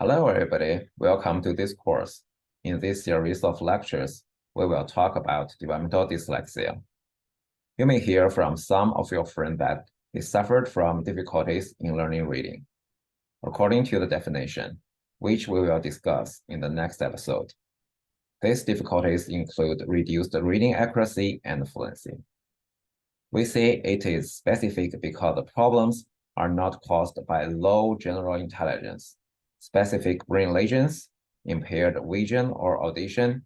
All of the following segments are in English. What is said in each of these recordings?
Hello, everybody. Welcome to this course. In this series of lectures, we will talk about developmental dyslexia. You may hear from some of your friends that they suffered from difficulties in learning reading, according to the definition, which we will discuss in the next episode. These difficulties include reduced reading accuracy and fluency. We say it is specific because the problems are not caused by low general intelligence, specific brain lesions, impaired vision or audition,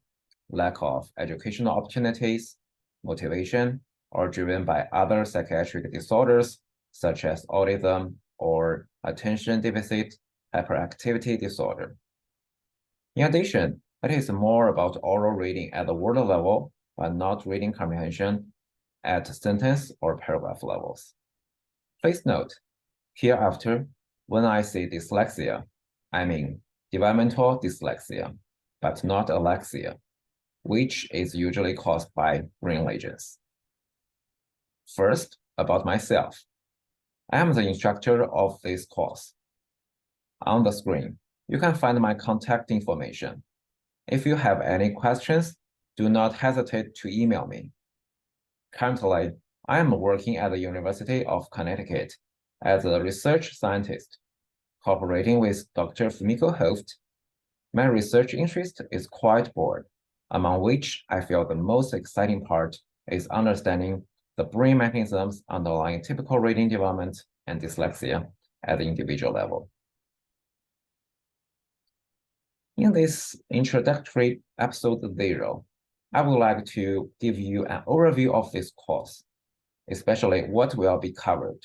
lack of educational opportunities, motivation, or driven by other psychiatric disorders such as autism or attention deficit hyperactivity disorder. In addition, it is more about oral reading at the word level, but not reading comprehension at sentence or paragraph levels. Please note, hereafter, when I say dyslexia, I mean developmental dyslexia, but not alexia, which is usually caused by brain lesions. First, about myself. I am the instructor of this course. On the screen, you can find my contact information. If you have any questions, do not hesitate to email me. Currently, I am working at the University of Connecticut as a research scientist, cooperating with Dr. Fumiko Hoft. My research interest is quite broad, among which I feel the most exciting part is understanding the brain mechanisms underlying typical reading development and dyslexia at the individual level. In this introductory episode 0, I would like to give you an overview of this course, especially what will be covered.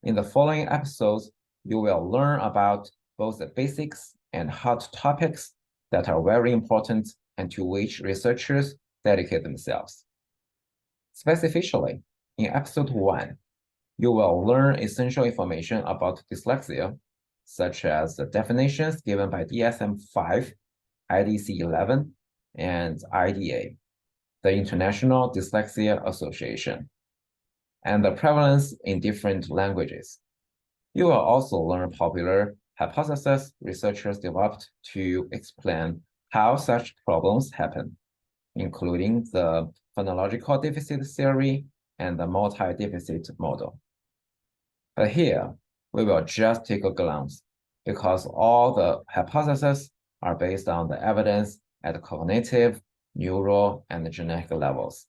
In the following episodes, you will learn about both the basics and hot topics that are very important and to which researchers dedicate themselves. Specifically, in episode 1, you will learn essential information about dyslexia, such as the definitions given by DSM-5, IDC-11, and IDA, the International Dyslexia Association, and the prevalence in different languages. You will also learn popular hypotheses researchers developed to explain how such problems happen, including the phonological deficit theory and the multi-deficit model. But here, we will just take a glance because all the hypotheses are based on the evidence at cognitive, neural, and genetic levels.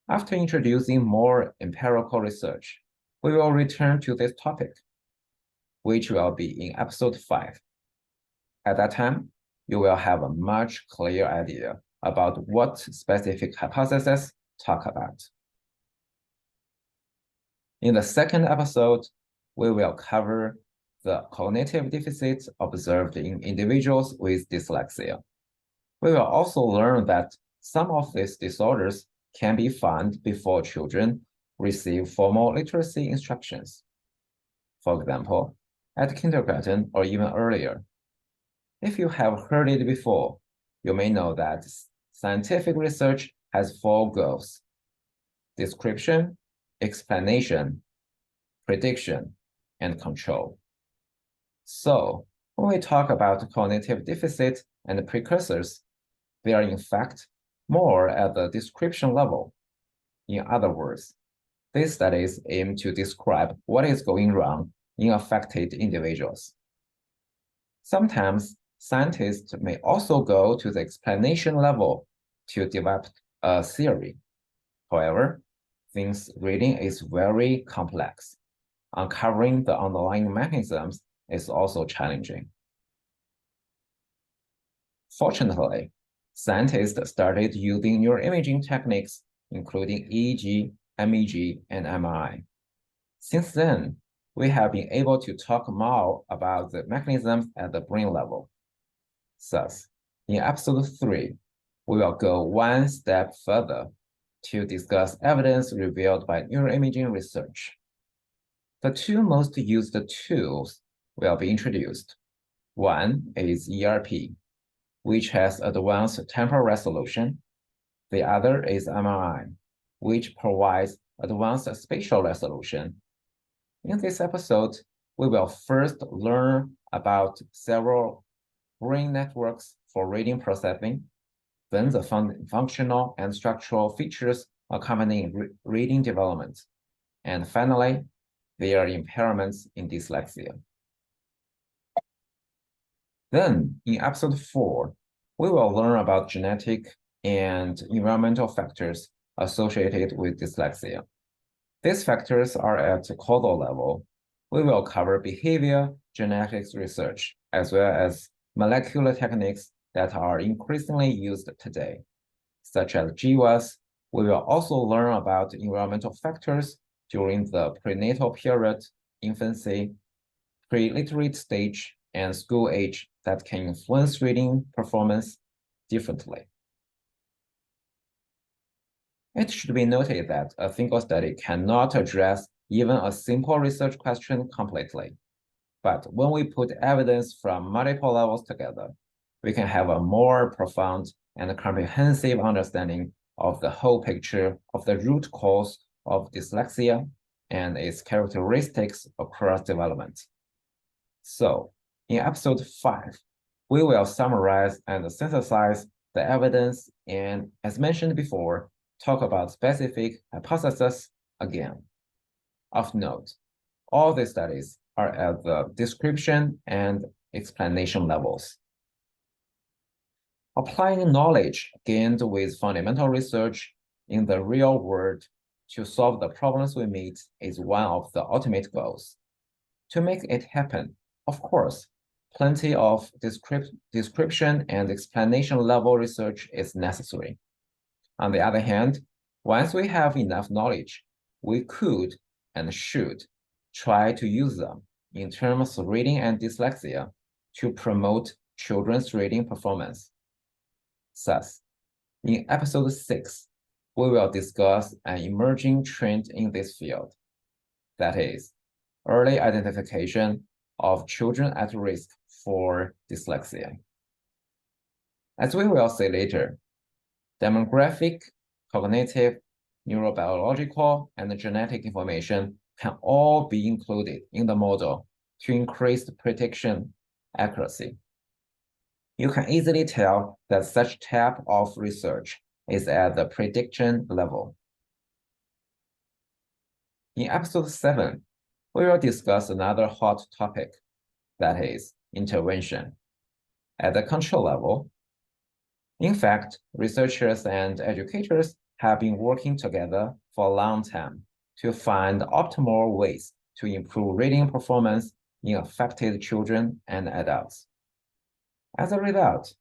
After introducing more empirical research, we will return to this topic, which will be in episode 5. At that time, you will have a much clearer idea about what specific hypotheses talk about. In the second episode, we will cover the cognitive deficits observed in individuals with dyslexia. We will also learn that some of these disorders can be found before children receive formal literacy instructions. For example, at kindergarten or even earlier. If you have heard it before, you may know that scientific research has 4 goals: description, explanation, prediction, and control. So, when we talk about cognitive deficit and precursors, they are in fact more at the description level. In other words, these studies aim to describe what is going wrong in affected individuals. Sometimes, scientists may also go to the explanation level to develop a theory. However, since reading is very complex, uncovering the underlying mechanisms is also challenging. Fortunately, scientists started using neuroimaging techniques, including EEG, MEG, and MRI. Since then, we have been able to talk more about the mechanisms at the brain level. Thus, in episode 3, we will go one step further to discuss evidence revealed by neuroimaging research. The 2 most used tools will be introduced. One is ERP, which has advanced temporal resolution. The other is MRI, which provides advanced spatial resolution. In this episode, we will first learn about several brain networks for reading processing, then the functional and structural features accompanying reading development, and finally, their impairments in dyslexia. Then, in episode 4, we will learn about genetic and environmental factors associated with dyslexia. These factors are at the causal level. We will cover behavior genetics research, as well as molecular techniques that are increasingly used today, such as GWAS. We will also learn about environmental factors during the prenatal period, infancy, pre-literate stage, and school age that can influence reading performance differently. It should be noted that a single study cannot address even a simple research question completely. But when we put evidence from multiple levels together, we can have a more profound and comprehensive understanding of the whole picture of the root cause of dyslexia and its characteristics across development. So, in episode 5, we will summarize and synthesize the evidence and, as mentioned before, talk about specific hypotheses again. Of note, all these studies are at the description and explanation levels. Applying knowledge gained with fundamental research in the real world to solve the problems we meet is one of the ultimate goals. To make it happen, of course, plenty of description and explanation level research is necessary. On the other hand, once we have enough knowledge, we could and should try to use them in terms of reading and dyslexia to promote children's reading performance. Thus, in episode 6, we will discuss an emerging trend in this field, that is, early identification of children at risk for dyslexia. As we will see later, demographic, cognitive, neurobiological, and genetic information can all be included in the model to increase prediction accuracy. You can easily tell that such type of research is at the prediction level. In episode 7, we will discuss another hot topic, that is, intervention. At the control level, in fact, researchers and educators have been working together for a long time to find optimal ways to improve reading performance in affected children and adults. As a result,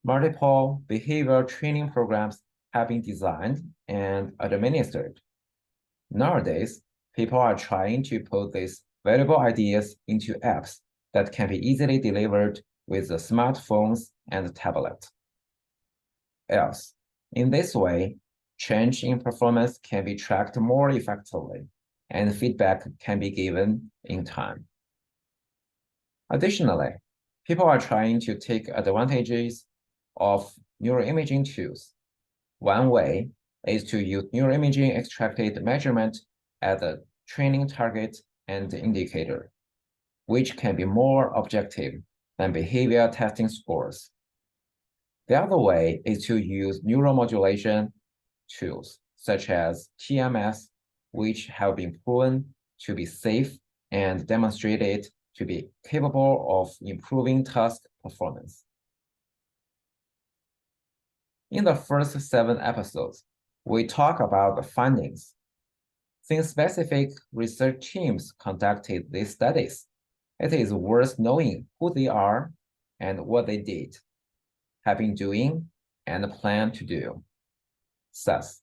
multiple behavior training programs have been designed and administered. Nowadays, people are trying to put these valuable ideas into apps that can be easily delivered with the smartphones and tablet. Else, in this way, change in performance can be tracked more effectively, and feedback can be given in time. Additionally, people are trying to take advantages of neuroimaging tools. One way is to use neuroimaging extracted measurement as a training target and indicator, which can be more objective than behavior testing scores. The other way is to use neuromodulation tools, such as TMS, which have been proven to be safe and demonstrated to be capable of improving task performance. In the first 7 episodes, we talk about the findings. Since specific research teams conducted these studies, it is worth knowing who they are and what they did, have been doing, and plan to do. Thus,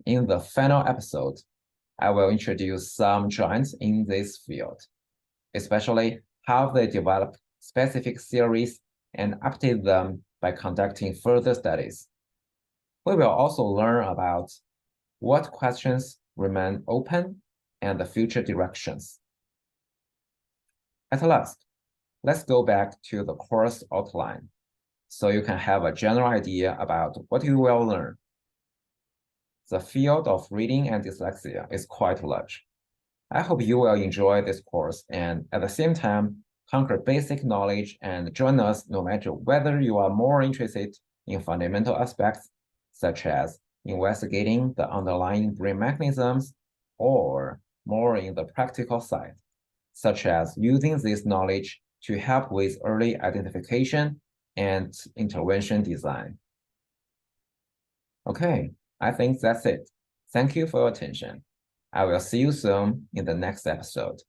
in the final episode, I will introduce some giants in this field, especially how they develop specific theories and update them by conducting further studies. We will also learn about what questions remain open and the future directions. At last, let's go back to the course outline so you can have a general idea about what you will learn. The field of reading and dyslexia is quite large. I hope you will enjoy this course and at the same time conquer basic knowledge and join us no matter whether you are more interested in fundamental aspects, such as investigating the underlying brain mechanisms, or more in the practical side, such as using this knowledge to help with early identification and intervention design. Okay, I think that's it. Thank you for your attention. I will see you soon in the next episode.